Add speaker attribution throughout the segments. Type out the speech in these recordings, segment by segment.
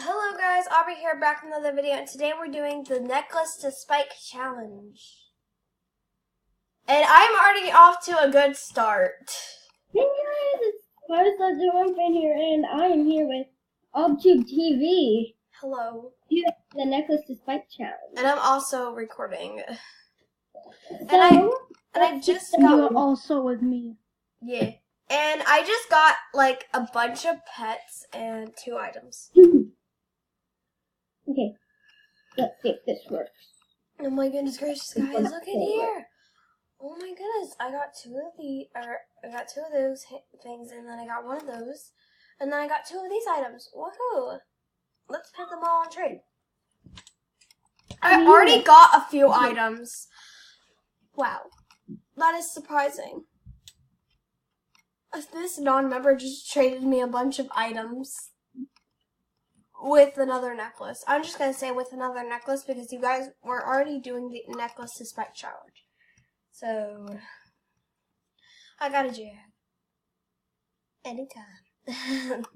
Speaker 1: Hello guys, Aubrey here, back with another video, and today we're doing the necklace to spike challenge. And I'm already off to a good start.
Speaker 2: Hey guys, it's part.1 here, and I am here with ObTube TV.
Speaker 1: Hello.
Speaker 2: Yeah, the necklace to spike challenge.
Speaker 1: And I'm also recording.
Speaker 2: So,
Speaker 1: I just got...
Speaker 2: You're also with me.
Speaker 1: Yeah. And I just got, like, a bunch of pets and 2 items.
Speaker 2: Okay, let's see if this works.
Speaker 1: Oh my goodness gracious, guys, look at here. Oh my goodness, I got 2 of those things, and then I got 1 of those, and then I got 2 of these items. Woohoo! Let's put them all on trade. I already got a few items. Wow, that is surprising. This non-member just traded me a bunch of items with another necklace. I'm just going to say with another necklace because you guys were already doing the necklace to spike challenge. So, I got a jag. Anytime.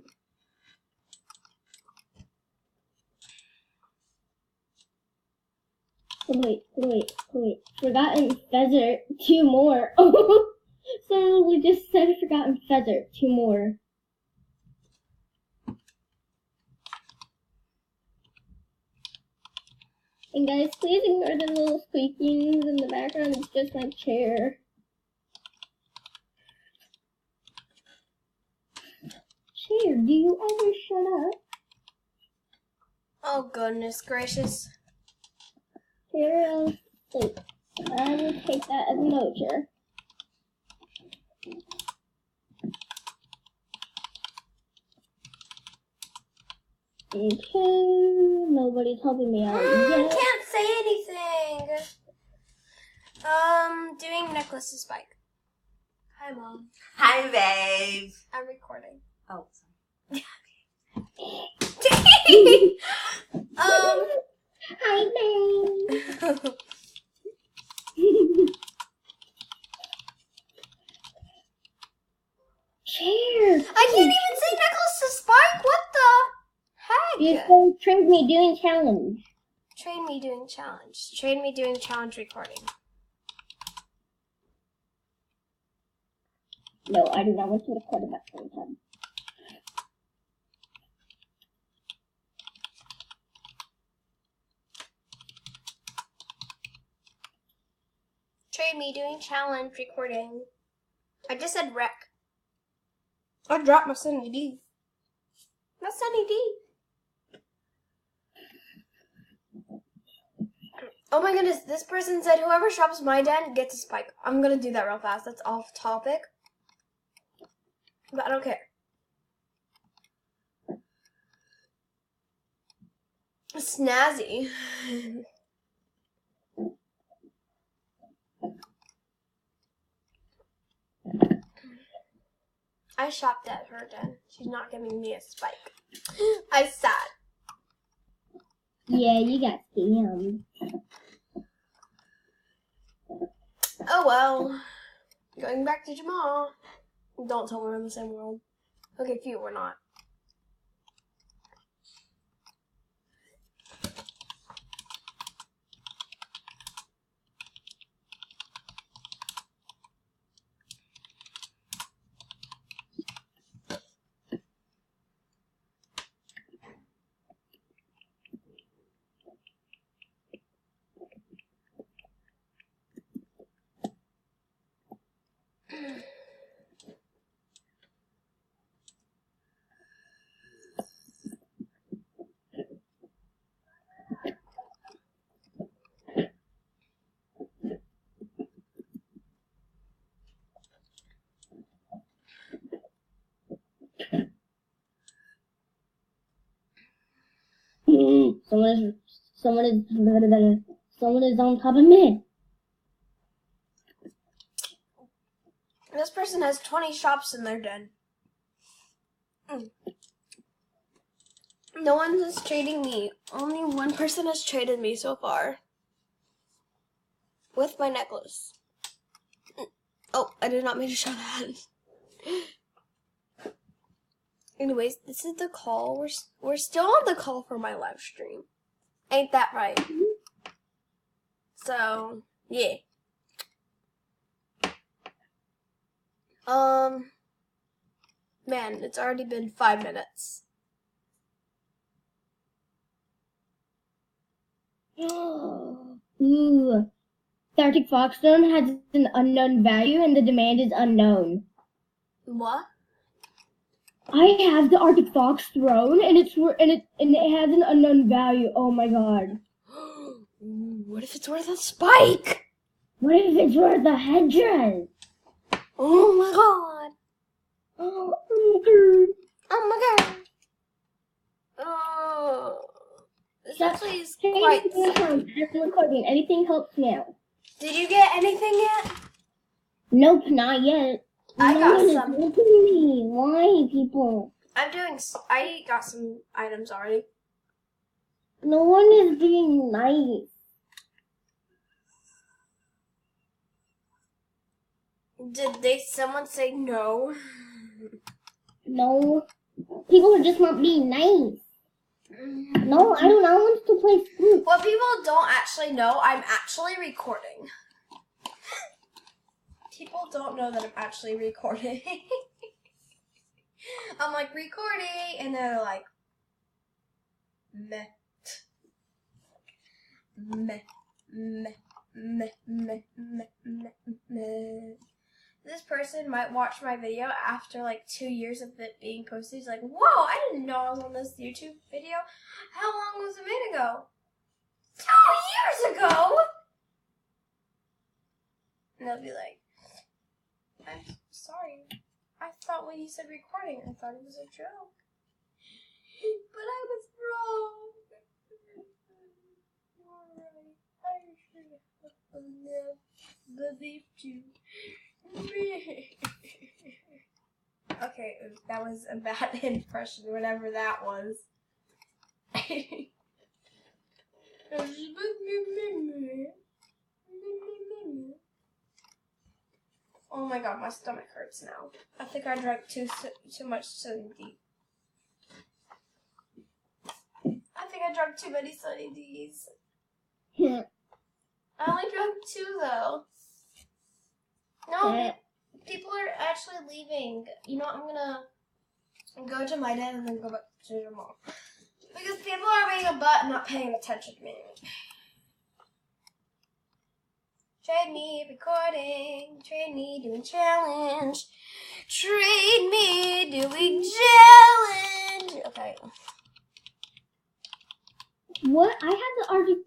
Speaker 2: Wait. Forgotten feather, 2 more. So we just said forgotten feather, 2 more. And guys, please ignore the little squeakings in the background. It's just my chair. Chair, do you ever shut up?
Speaker 1: Oh goodness gracious.
Speaker 2: Chair, sleep. I will take that as a no, chair. Okay, nobody's helping me out yet.
Speaker 1: Can't say anything. Doing necklace to spike. Hi, Mom.
Speaker 3: Hi, babe.
Speaker 1: I'm recording.
Speaker 3: Oh,
Speaker 2: Hi, babe. Chair.
Speaker 1: I can't even say necklace to spike. What the heck?
Speaker 2: You can trade me doing challenge.
Speaker 1: Trade me doing challenge. Trade me doing challenge recording.
Speaker 2: No, I do not want to record at the same time.
Speaker 1: Trade me doing challenge recording. I just said rec. I dropped my Sunny D. My Sunny D. Oh my goodness, this person said whoever shops my den gets a spike. I'm gonna do that real fast. That's off topic. But I don't care. Snazzy. I shopped at her den. She's not giving me a spike. I'm sad.
Speaker 2: Yeah, you got scammed.
Speaker 1: Oh well. Going back to Jamal. Don't tell me we're in the same world. Okay, phew, we're not.
Speaker 2: Someone is on top of me.
Speaker 1: This person has 20 shops in their den. No one is trading me. Only one person has traded me so far. With my necklace. Oh, I did not mean to show that. Anyways, this is the call. We're still on the call for my live stream. Ain't that right? So, yeah. Man, it's already been 5 minutes.
Speaker 2: Ooh. The Arctic fox throne has an unknown value and the demand is unknown.
Speaker 1: What?
Speaker 2: I have the Arctic fox throne and it has an unknown value. Oh my god.
Speaker 1: What if it's worth a spike?
Speaker 2: What if it's worth a headdress?
Speaker 1: Oh my god.
Speaker 2: Oh my god.
Speaker 1: Oh my god. Oh. This actually is quite...
Speaker 2: I'm recording. Anything helps now.
Speaker 1: Did you get anything yet?
Speaker 2: Nope, not yet.
Speaker 1: I
Speaker 2: no
Speaker 1: got
Speaker 2: one
Speaker 1: some.
Speaker 2: is helping me. Why, people?
Speaker 1: I got some items already.
Speaker 2: No one is being nice.
Speaker 1: Did someone say no?
Speaker 2: No. People are just not being nice. No, I don't want to play Spook.
Speaker 1: What people don't actually know, I'm actually recording. People don't know that I'm actually recording. I'm like recording, and they're like, meh, meh, meh, meh, meh, meh, meh, meh. This person might watch my video after like 2 years of it being posted. He's like, whoa, I didn't know I was on this YouTube video. How long was it made ago? 2 years ago? And they'll be like, I'm sorry. I thought when you said recording, I thought it was a joke. But I was wrong. Alright, I should have never believed you. Okay, that was a bad impression, whatever that was. Oh my god, my stomach hurts now. I think I drank too much Sunny D. I think I drank too many Sunny D's. I only drank 2 though. No, people are actually leaving. You know what, I'm gonna go to my dad and then go back to your mom. Because people are being a butt and not paying attention to me. Trade me recording, trade me doing challenge, trade me doing challenge. Okay.
Speaker 2: What? I have the Arctic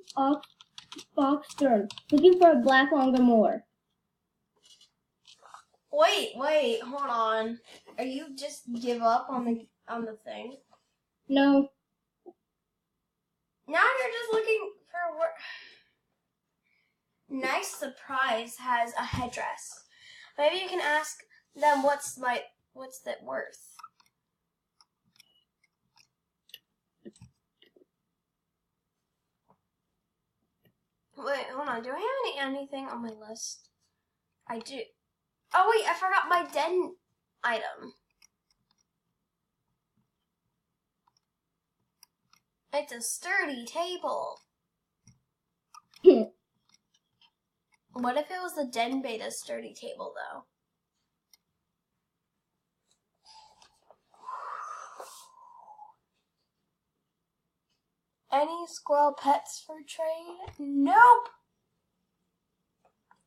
Speaker 2: fox throne. Looking for a black longer more.
Speaker 1: Wait, hold on. Are you just give up on the thing?
Speaker 2: No.
Speaker 1: Now you're just looking for work. Nice Surprise has a headdress. Maybe you can ask them what's that worth. Wait, hold on. Do I have anything on my list? I do. Oh wait, I forgot my den item. It's a sturdy table. What if it was the Den Beta sturdy table, though? Any squirrel pets for trade? Nope!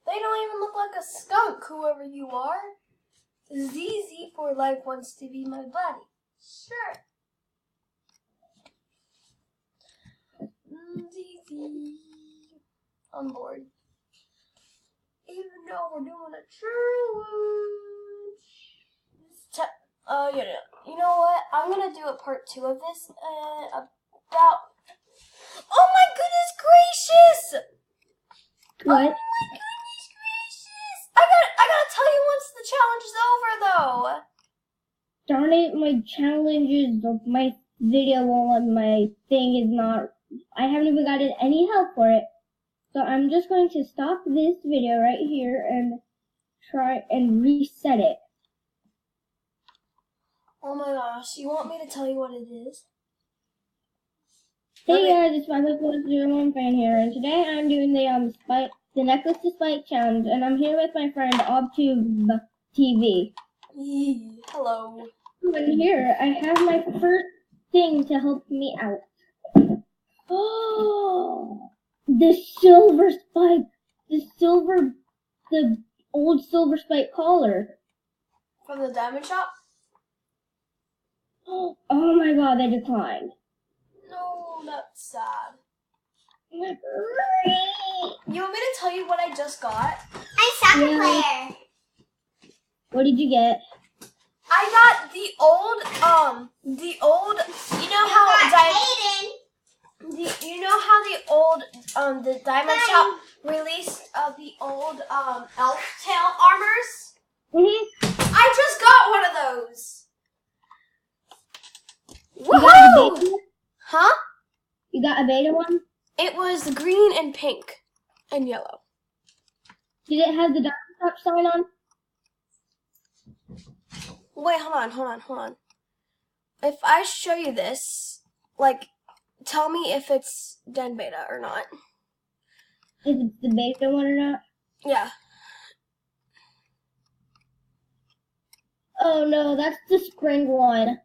Speaker 1: They don't even look like a skunk, whoever you are. ZZ for Life wants to be my buddy. Sure. ZZ. On board. Even though we're doing a challenge. Yeah. You know what? I'm gonna do a part 2 of this. About. Oh my goodness gracious!
Speaker 2: What?
Speaker 1: Oh my goodness gracious! I gotta tell you once the challenge is over, though.
Speaker 2: Darn it, my challenges, my video won't let my thing is not. I haven't even gotten any help for it. So I'm just going to stop this video right here and try and reset it.
Speaker 1: Oh my gosh, you want me to tell you what it is?
Speaker 2: Hey guys, it's 501 fan here, and today I'm doing the necklace to spike challenge, and I'm here with my friend ObTube TV.
Speaker 1: Hello.
Speaker 2: And here I have my first thing to help me out. Oh, the silver spike, the old silver spike collar.
Speaker 1: From the diamond shop?
Speaker 2: Oh my God, they declined.
Speaker 1: No, that's sad.
Speaker 2: You
Speaker 1: You want me to tell you what I just got?
Speaker 3: I'm soccer player.
Speaker 2: What did you get?
Speaker 1: I got the old, you know how the diamond shop released the old elf tail armors? I just got one of those.
Speaker 2: You got the
Speaker 1: Woohoo!
Speaker 2: beta one?
Speaker 1: Huh?
Speaker 2: You got a beta one?
Speaker 1: It was green and pink and yellow.
Speaker 2: Did it have the diamond shop sign on?
Speaker 1: Wait, hold on. If I show you this, like, tell me if it's Den Beta or not.
Speaker 2: If it's the beta one or not?
Speaker 1: Yeah.
Speaker 2: Oh no, that's the spring one.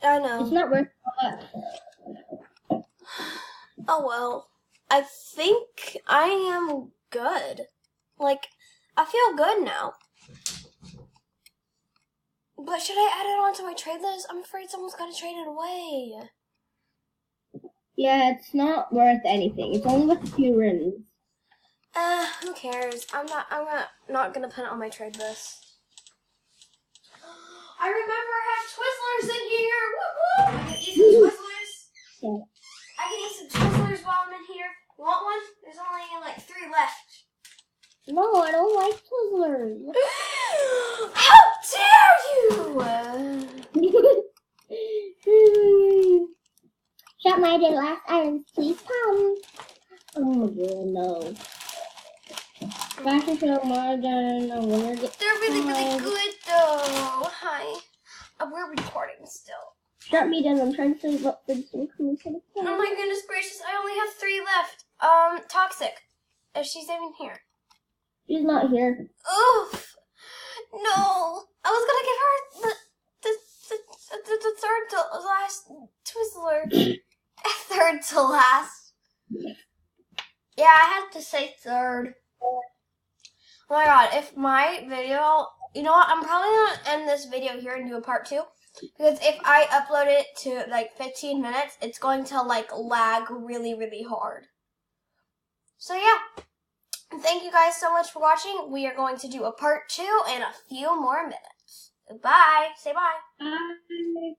Speaker 1: I know.
Speaker 2: It's not worth it.
Speaker 1: Oh well. I think I am good. Like, I feel good now. But should I add it onto my trade list? I'm afraid someone's gonna trade it away.
Speaker 2: Yeah, it's not worth anything. It's only worth a few rims.
Speaker 1: Who cares? I'm not gonna put it on my trade list. I remember I have Twizzlers in here. Woo-hoo! I can eat some Twizzlers.
Speaker 2: Yeah.
Speaker 1: I can eat some Twizzlers while I'm in here. You want one? There's only like 3 left.
Speaker 2: No, I don't like Twizzlers.
Speaker 1: How dare you!
Speaker 2: Shop my last items, please come. Oh my God, no. Fashion show margin, I wanna get.
Speaker 1: They're really good though. Hi. We're recording still.
Speaker 2: Shut me down, I'm trying to save up for some cool for the
Speaker 1: Oh my goodness gracious, I only have 3 left. Toxic. If she's even here.
Speaker 2: She's not here.
Speaker 1: Oof. No. I was gonna give her the third to last Twizzler. Third to last. Yeah, I have to say third. Oh my God, if my video, you know what, I'm probably gonna end this video here and do a part 2. Because if I upload it to like 15 minutes, it's going to like lag really, really hard. So yeah. Thank you guys so much for watching. We are going to do a part 2 in a few more minutes. Goodbye. Say bye.
Speaker 2: Bye.